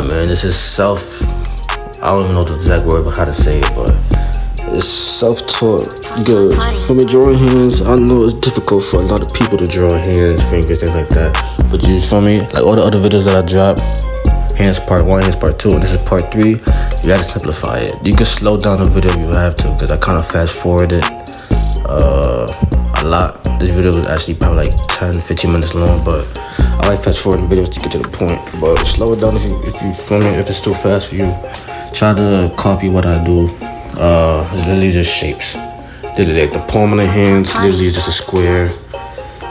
Man, this is I don't even know the exact word but how to say it, but it's self-taught good. For me, drawing hands, I know it's difficult for a lot of people to draw hands, fingers, things like that. But you feel me? Like all the other videos that I dropped, hands part 1, hands part 2, and this is part 3, you gotta simplify it. You can slow down the video if you have to, because I kind of fast forwarded a lot. This video was actually probably like 10-15 minutes long, but I like fast forwarding videos to get to the point. But slow it down if you feel me, if it's too fast for you. Try to copy what I do. It's literally just shapes. Literally like the palm of the hands, literally is just a square.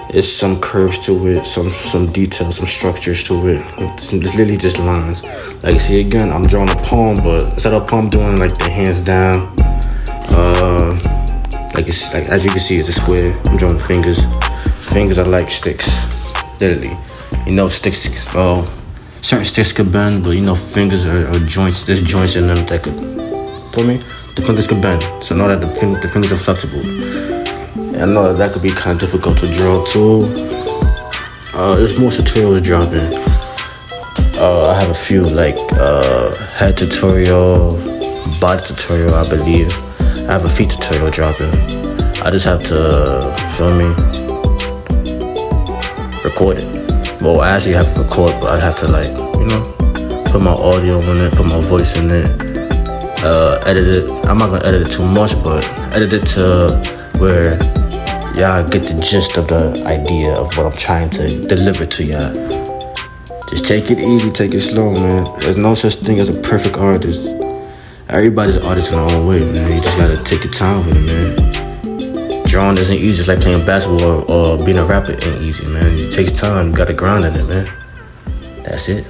It's some curves to it, some details, some structures to it. It's literally just lines. Like you see again, I'm drawing a palm, but instead of palm doing like the hands down, like as you can see, it's a square. I'm drawing fingers. Fingers are like sticks. Literally, sticks. Certain sticks could bend, but fingers are joints. There's joints in them that could. For me, the fingers could bend. So know that the fingers are flexible. And I know that could be kind of difficult to draw too. There's more tutorials dropping. I have a few like head tutorial, body tutorial, I believe. I have a feet tutorial dropping. I just have to, record it. Well, I actually have to record, but I'd have to put my audio in it, put my voice in it, edit it. I'm not gonna edit it too much, but edit it to where y'all get the gist of the idea of what I'm trying to deliver to y'all. Just take it easy, take it slow, man. There's no such thing as a perfect artist. Everybody's an artist in their own way, man. You just gotta take your time with it, man. Drawing isn't easy, just like playing basketball or being a rapper ain't easy, man. It takes time, you gotta grind in it, man. That's it.